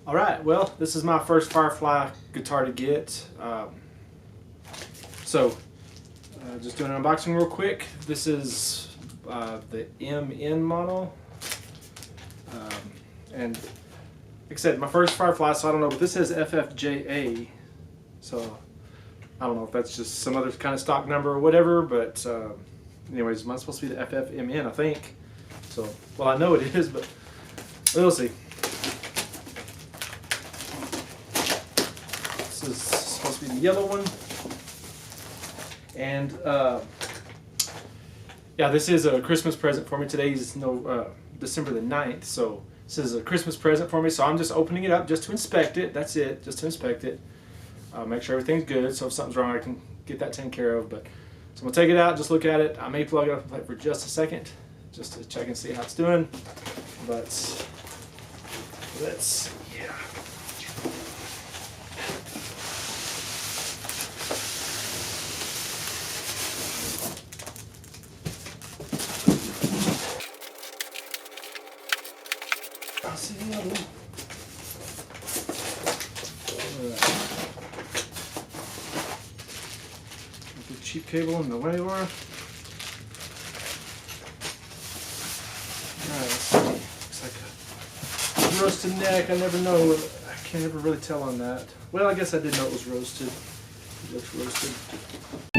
Alright, well, this is my first FireFly guitar to get. Just doing an unboxing real quick. This is the MN model. And like I said, my first FireFly, so I don't know, but this says FFJA. So I don't know if that's just some other kind of stock number or whatever, but anyways, mine's supposed to be the ffmn, I think. So, well, I know it is, but we'll see. This is supposed to be the yellow one. And yeah, this is a Christmas present for me. Today's December the 9th, so this is a Christmas present for me. So I'm just opening it up just to inspect it. That's it, just to inspect it. Make sure everything's good, so if something's wrong I can get that taken care of. But so I'm gonna take it out, just look at it. I may plug it up and play it for just a second, just to check and see how it's doing. But let's, yeah. I'll see the other one. The cheap cable in the way, Laura. Alright, let's see. Looks like a roasted neck. I never know. I can't ever really tell on that. Well, I guess I did know it was roasted. It looks roasted.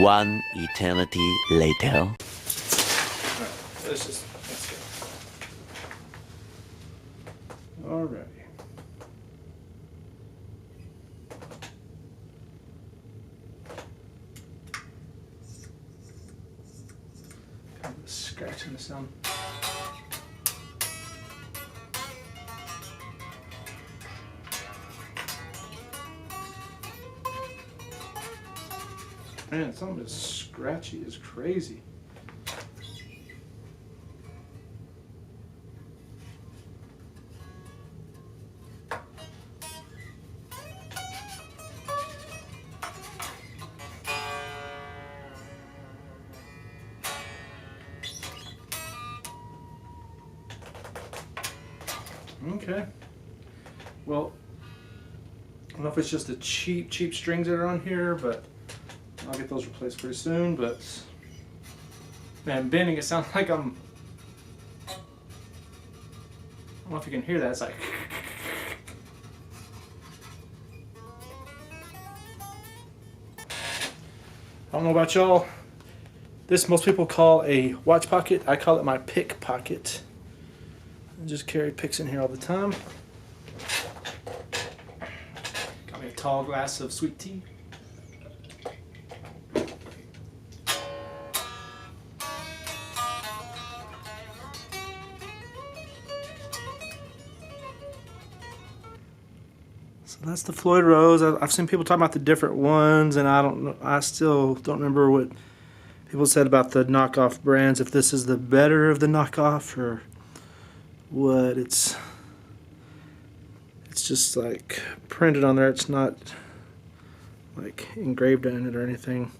One eternity later. Alright, let's go. Alright. Kind of scratching the sound. Man, some of it's scratchy as crazy. Okay. Well, I don't know if it's just the cheap strings that are on here, but I'll get those replaced pretty soon. But man, bending, it sounds like I don't know if you can hear that. It's like I don't know about y'all. This most people call a watch pocket. I call it my pick pocket. I just carry picks in here all the time. Got me a tall glass of sweet tea. So that's the Floyd Rose. I've seen people talk about the different ones, and I don't know. I still don't remember what people said about the knockoff brands. If this is the better of the knockoff or what. It's just like printed on there. It's not like engraved in it or anything.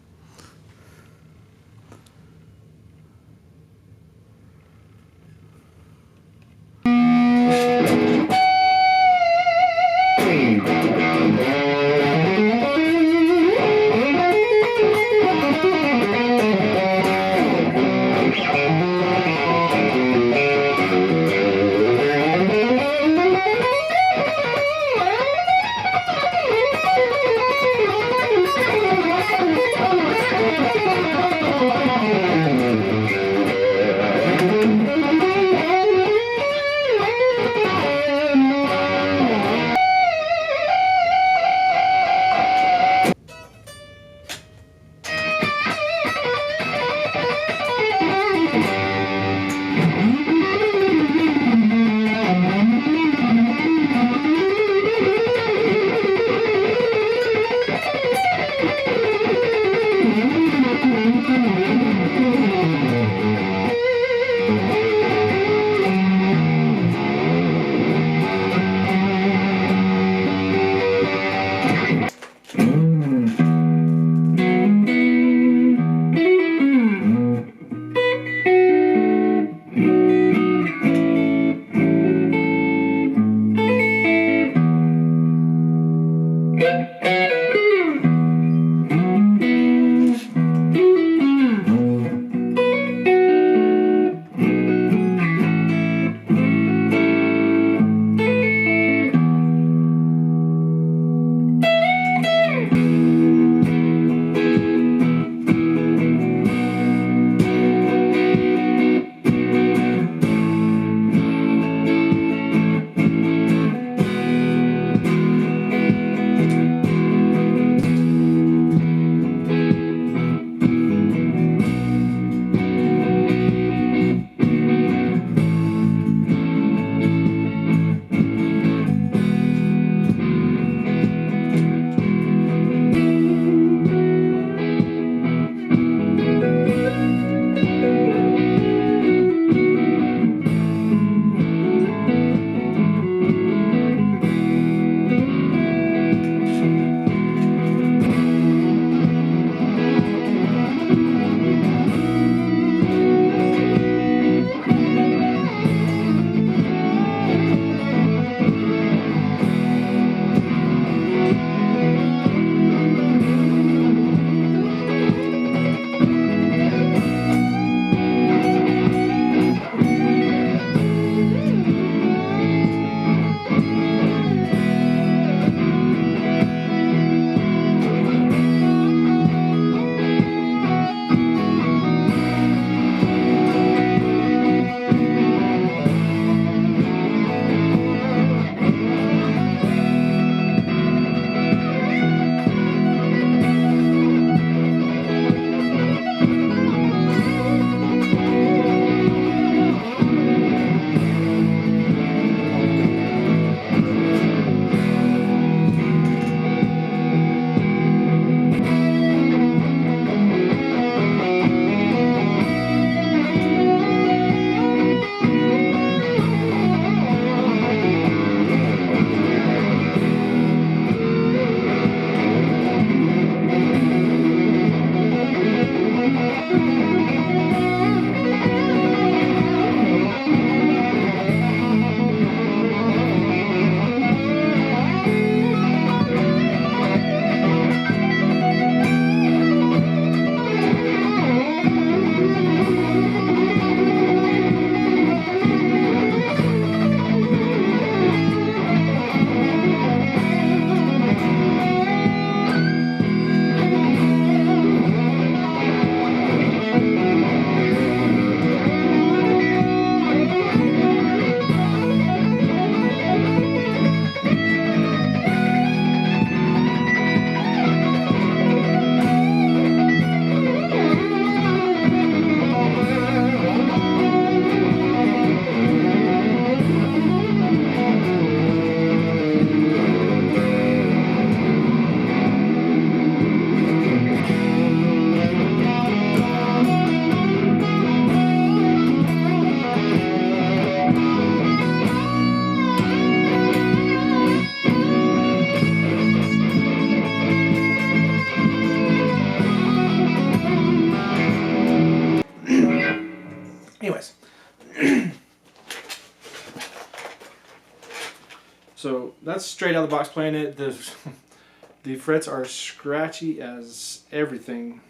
So that's straight out of the box playing it. The frets are scratchy as everything.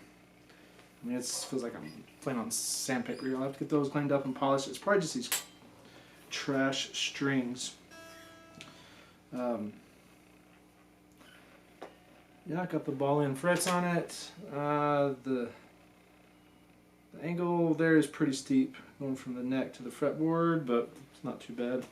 I mean, it feels like I'm playing on sandpaper. I'll have to get those cleaned up and polished. It's probably just these trash strings. Yeah, I got the ball-in frets on it. The angle there is pretty steep, going from the neck to the fretboard, but it's not too bad.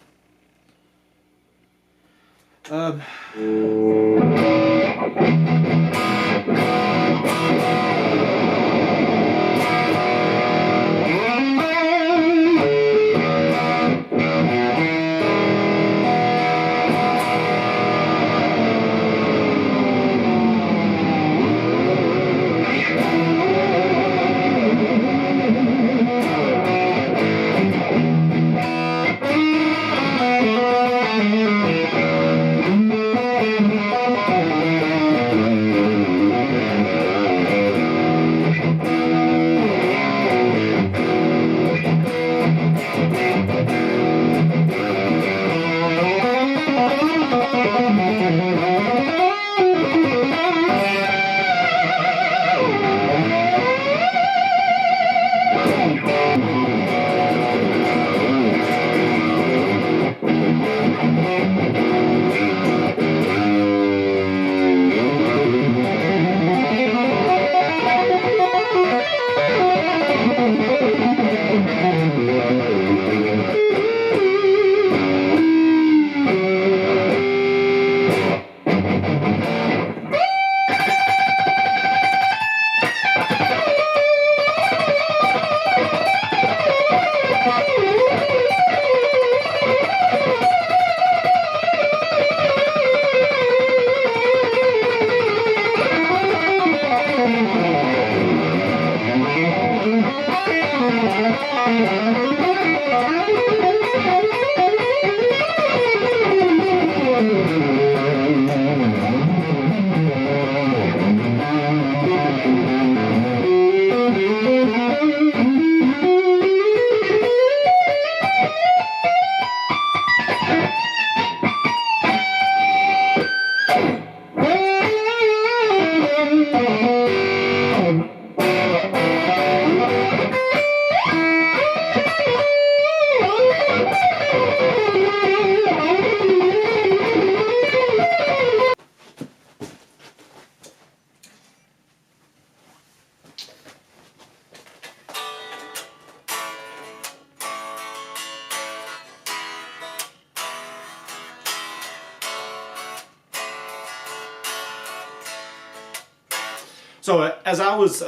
So as I was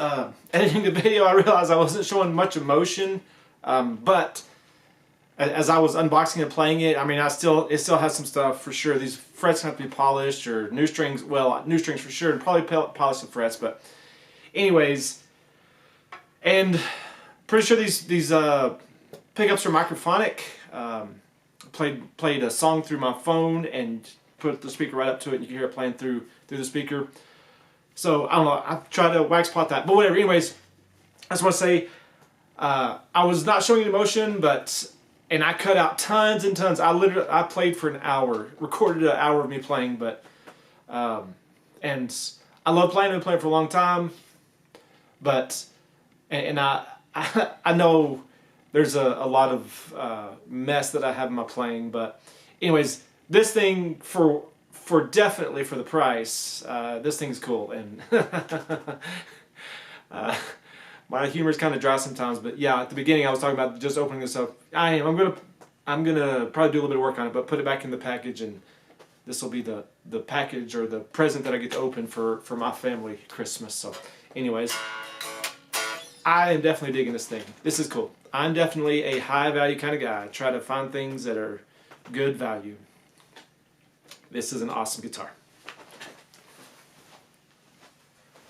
editing the video, I realized I wasn't showing much emotion, but as I was unboxing and playing it, I mean, it still has some stuff for sure. These frets have to be polished, or new strings. Well, new strings for sure, and probably polish the frets. But anyways, and pretty sure these pickups are microphonic. Played a song through my phone and put the speaker right up to it, and you can hear it playing through the speaker. So I don't know. I tried to wax pot that, but whatever. Anyways, I just want to say I was not showing emotion, and I cut out tons and tons. I played for an hour, recorded an hour of me playing, but and I love playing. I've been playing for a long time, but and I know there's a lot of mess that I have in my playing, but anyways, this thing for definitely for the price, this thing's cool, and my humor is kind of dry sometimes, but yeah, at the beginning I was talking about just opening this up. I'm gonna probably do a little bit of work on it, but put it back in the package, and this will be the package or the present that I get to open for my family Christmas. So anyways, I am definitely digging this thing. This is cool. I'm definitely a high value kind of guy. I try to find things that are good value. This is an awesome guitar.